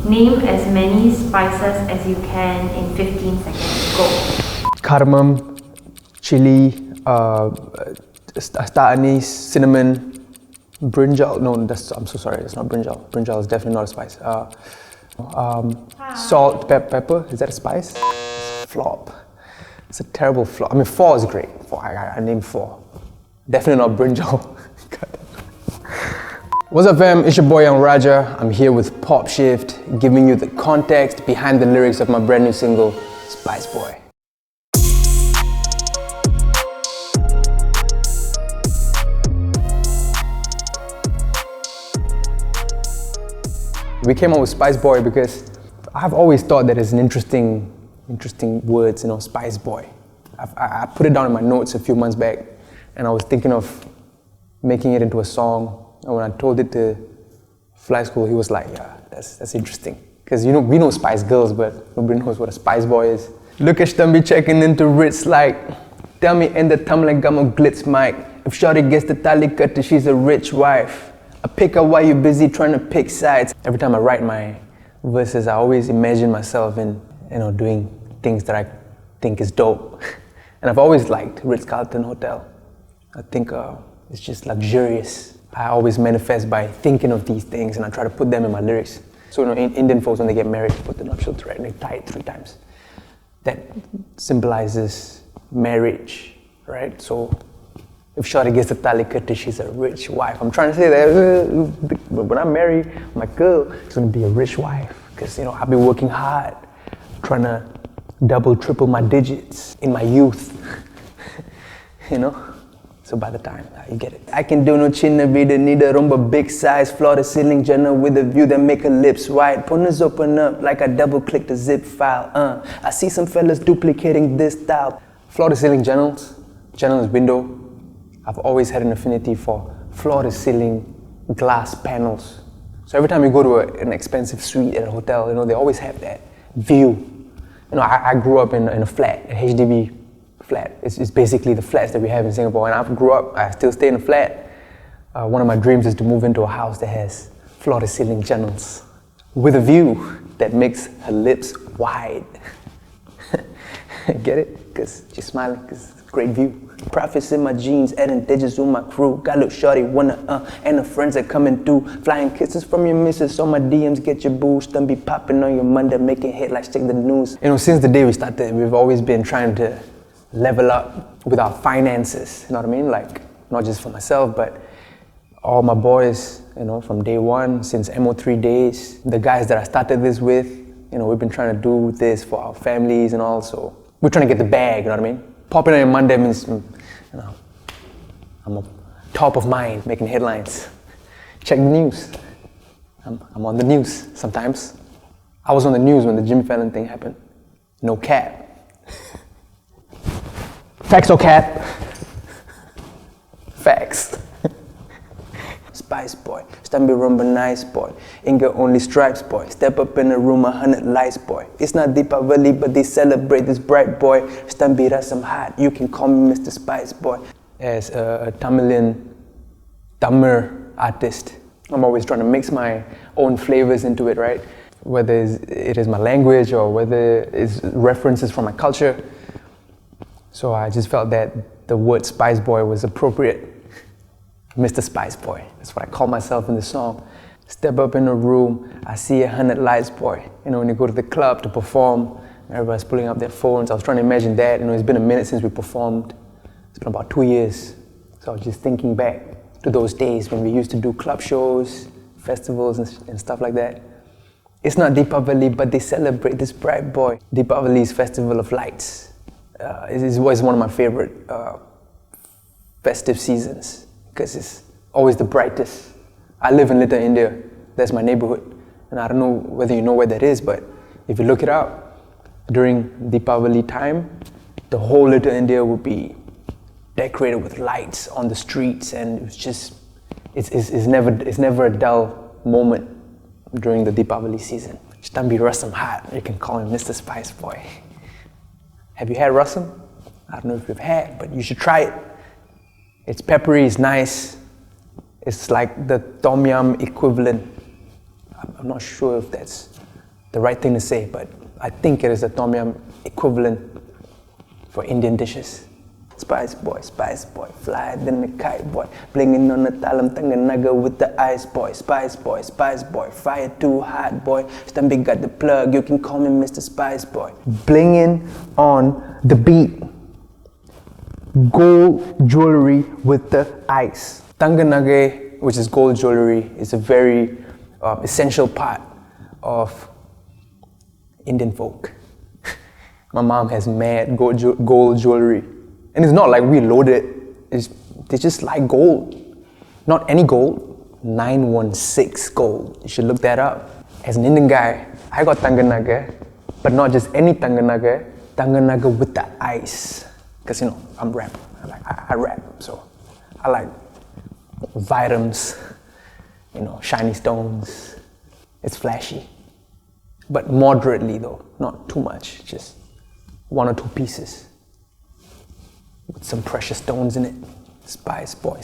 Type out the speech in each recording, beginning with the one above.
Name as many spices as you can in 15 seconds. Go. Cardamom, chili, star anise, cinnamon, brinjal. No, I'm so sorry, it's not brinjal. Brinjal is definitely not a spice. Salt, pepper, is that a spice? Flop. It's a terrible flop. I mean, 4 is great. I named 4. Definitely not brinjal. What's up fam, it's your boy Young Raja. I'm here with PopShift, giving you the context behind the lyrics of my brand new single, Spiceboy. We came up with Spiceboy because I've always thought that it's an interesting words, Spiceboy. I put it down in my notes a few months back and I was thinking of making it into a song. And when I told it to Fly School, he was like, yeah, that's interesting. Because we know Spice Girls, but nobody knows what a Spice Boy is. Look at Shtambi checking into Ritz like, tell me entha, tamilan, glitz mic. If shawty gets the Thaali kattu, she's a rich wife. I pick her while you're busy trying to pick sides. Every time I write my verses, I always imagine myself in, doing things that I think is dope. And I've always liked Ritz-Carlton Hotel. I think it's just luxurious. I always manifest by thinking of these things and I try to put them in my lyrics. So Indian folks, when they get married, they put the nuptial thread and they tie it 3 times. That symbolizes marriage, right? So if shawty gets the Thaali kattu, she's a rich wife. I'm trying to say that when I marry my girl, she's gonna be a rich wife. Because I've been working hard, trying to double, triple my digits in my youth. So by the time, you get it. I can do no chinna, veedu, need a rombe, big size, floor to ceiling jannal with a view that make her lips white. Punas open up like I double click the zip file. I see some fellas duplicating this style. Floor to ceiling jannals, jannal is window. I've always had an affinity for floor to ceiling glass panels. So every time you go to an expensive suite at a hotel, they always have that view. I grew up in a flat, a HDB flat. It's basically the flats that we have in Singapore. And I still stay in a flat. One of my dreams is to move into a house that has floor to ceiling jannals with a view that makes her lips wide. Get it? Because she's smiling, because it's a great view. Profits in my jeans, adding digits on my crew. Got a little shorty, and the friends are coming through. Flying kisses from your missus on my DMs, get your boo. Shtambi popping on your Monday, making headlines, check the news. Since the day we started, we've always been trying to level up with our finances, you know what I mean? Like, not just for myself, but all my boys, from day one, since MO3 days, the guys that I started this with, we've been trying to do this for our families and all, so we're trying to get the bag, you know what I mean? Popping on Monday means, I'm top of mind, making headlines. Check the news. I'm on the news sometimes. I was on the news when the Jimmy Fallon thing happened. No cap. Facts or cap? Facts. Spice boy, Shtambi rombe nice boy, Inga only stripes boy, step up in the room 100 lights boy. It's not Deepavali but they celebrate this bright boy. Shtambi rasam hot, you can call me Mr. Spice boy. As a Tamil artist, I'm always trying to mix my own flavors into it, right? Whether it is my language or whether it's references from my culture. So I just felt that the word Spice Boy was appropriate. Mr. Spice Boy, that's what I call myself in the song. Step up in a room, I see 100 lights boy. When you go to the club to perform, everybody's pulling up their phones. I was trying to imagine that. It's been a minute since we performed. It's been about 2 years. So I was just thinking back to those days when we used to do club shows, festivals and stuff like that. It's not Deepavali, but they celebrate this bright boy. Deepavali's festival of lights. It's always one of my favorite festive seasons because it's always the brightest. I live in Little India, that's my neighborhood. And I don't know whether you know where that is, but if you look it up, during Deepavali time, the whole Little India will be decorated with lights on the streets, and it's never a dull moment during the Deepavali season. Shtambi rasam hot, you can call him Mr. Spice Boy. Have you had rasam? I don't know if you've had, but you should try it. It's peppery, it's nice. It's like the tom yum equivalent. I'm not sure if that's the right thing to say, but I think it is the tom yum equivalent for Indian dishes. Spice boy, fly than the kite boy, blinging on the talam tanganaga with the ice boy, spice boy, fire too hot boy, Shtambi got the plug, you can call me Mr. Spice Boy. Blinging on the beat, gold jewelry with the ice. Tanganage, which is gold jewelry, is a very essential part of Indian folk. My mom has mad gold jewelry. And it's not like we load it, they just like gold. Not any gold, 916 gold. You should look that up. As an Indian guy, I got Tanganage, but not just any Tanganage with the ice. Because you know, I'm rap, I rap, so I like vitams, you know, shiny stones. It's flashy, but moderately though, not too much, just 1 or 2 pieces. With some precious stones in it. Spice boy,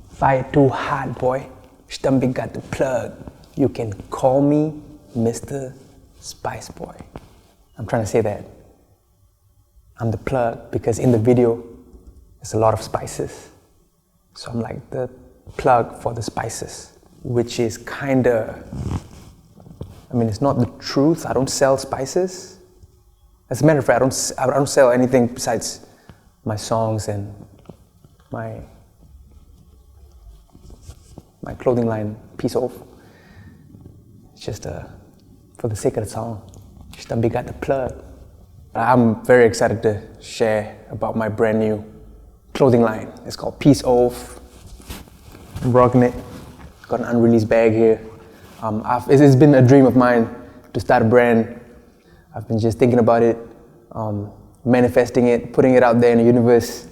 fire too hot boy, Shtambi got the plug, you can call me Mr. Spice Boy. I'm trying to say that I'm the plug because in the video there's a lot of spices, so I'm like the plug for the spices, which is kinda, I mean, it's not the truth. I don't sell spices. As a matter of fact, I don't sell anything besides my songs and my clothing line, Peace Oaf. It's just for the sake of the song. Shtambi got the plug. I'm very excited to share about my brand new clothing line. It's called Peace Oaf. I'm rocking it. Got an unreleased bag here. It's been a dream of mine to start a brand. I've been just thinking about it, manifesting it, putting it out there in the universe.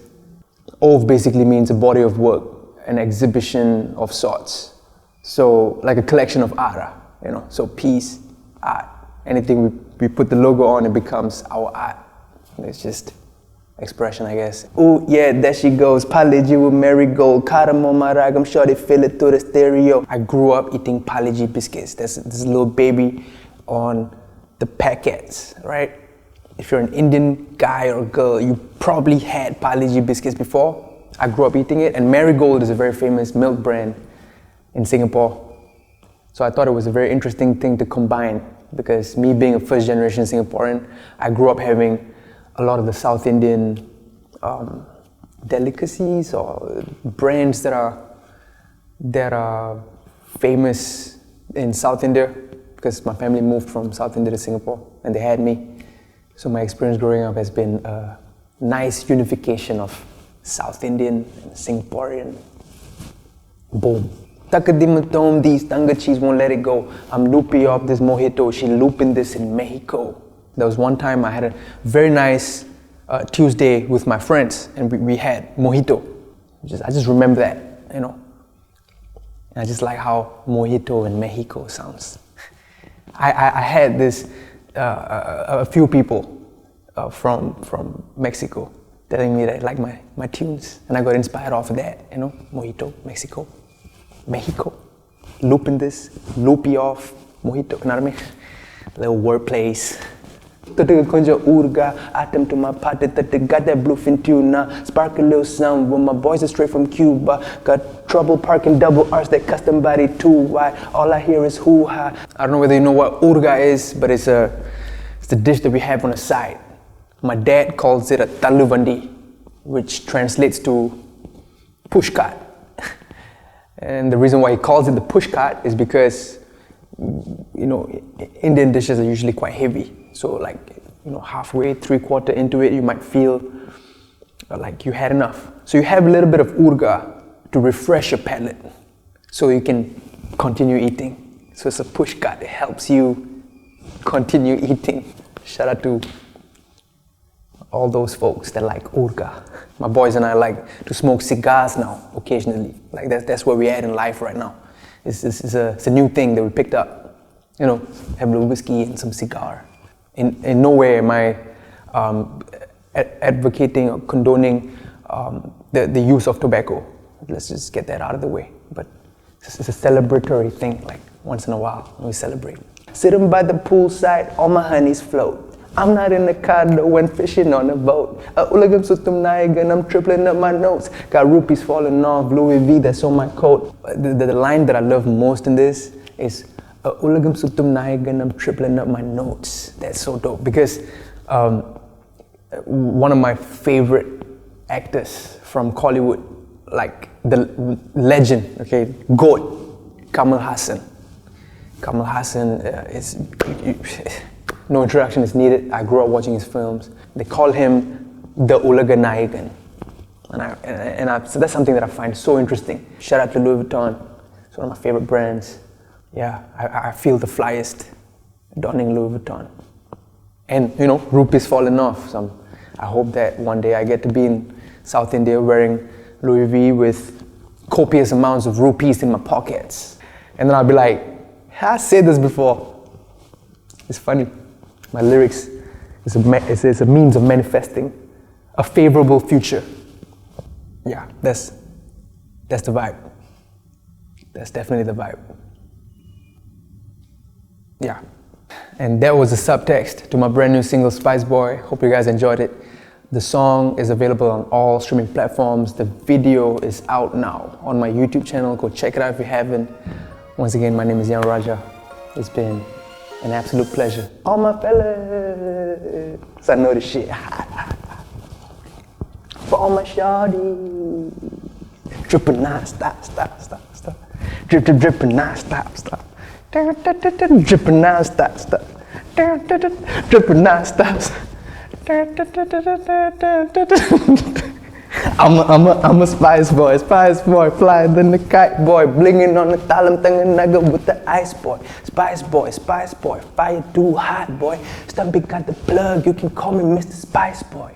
Oaf basically means a body of work, an exhibition of sorts. So like a collection of art, you know. So peace, art. Anything we put the logo on, it becomes our art. It's just expression, I guess. Ooh, yeah, there she goes. Paliji with marigold. Cardamom, ragam, shawty, fill it to the stereo. I grew up eating Paliji biscuits. There's this little baby on the packets, right? If you're an Indian guy or girl, you probably had Paliji biscuits before. I grew up eating it, and Marigold is a very famous milk brand in Singapore. So I thought it was a very interesting thing to combine, because me being a first generation Singaporean, I grew up having a lot of the South Indian delicacies or brands that are famous in South India, because my family moved from South India to Singapore and they had me. So my experience growing up has been a nice unification of South Indian and Singaporean. Boom. Takadimatom, these tanga cheese won't let it go. I'm loopy off this mojito, she looping this in Mexico. There was one time I had a very nice Tuesday with my friends and we had mojito. I just remember that, you know. And I just like how mojito in Mexico sounds. I had this, a few people from Mexico telling me that they like my tunes, and I got inspired off of that, you know, mojito, Mexico, looping this, loopy off, mojito, you know what I mean? Little word plays. Urga, atom to my party, got that bluefin tuna, spark a little sound when my boys are straight from Cuba, got trouble parking double R's that custom body too wide, all I hear is hoo-ha. I don't know whether you know what urga is, but it's the dish that we have on the side. My dad calls it a taluvandi, which translates to push cart. And the reason why he calls it the push cart is because, you know, Indian dishes are usually quite heavy. So like, you know, halfway, 3/4 into it, you might feel like you had enough. So you have a little bit of urga to refresh your palate so you can continue eating. So it's a push cart, it helps you continue eating. Shout out to all those folks that like urga. My boys and I like to smoke cigars now, occasionally. Like that's where we're at in life right now. It's a new thing that we picked up. You know, have a little whiskey and some cigar. In no way am I advocating or condoning the use of tobacco. Let's just get that out of the way. But it's a celebratory thing, like once in a while we celebrate. Sitting by the poolside, all my honeys float. I'm not in the car though when fishing on a boat. Ulagam sutum naigan, I'm tripling up my notes. Got rupees falling off, Louis V that's on my coat. The line that I love most in this is Ulagam sutum naigan, I'm tripling up my notes. That's so dope because one of my favorite actors from Kollywood, like the legend, okay, GOAT, Kamal Hassan. Kamal Hassan is, no introduction is needed. I grew up watching his films. They call him the Ulaga Nayagan. So that's something that I find so interesting. Shout out to Louis Vuitton. It's one of my favorite brands. Yeah, I feel the flyest donning Louis Vuitton. And you know, rupees falling off. So I hope that one day I get to be in South India wearing Louis V with copious amounts of rupees in my pockets. And then I'll be like, I said this before. It's funny. My lyrics is a means of manifesting a favorable future. Yeah, that's the vibe. That's definitely the vibe. Yeah. And that was the subtext to my brand new single, Spiceboy. Hope you guys enjoyed it. The song is available on all streaming platforms. The video is out now on my YouTube channel. Go check it out if you haven't. Once again, my name is Yan Raja. It's been an absolute pleasure. All my fellas, I know this shit. For all my shawty, drippin' non-stop, stop. Drip, drippin' non-stop, stop. Drippin' non-stop, stop. Drippin' non-stop. I'm a spice boy, flyer than the kite boy, blinging on the talam tanganaga with the ice boy. Spice boy, fire too hot boy. Shtambi got the plug, you can call me Mr. Spice Boy.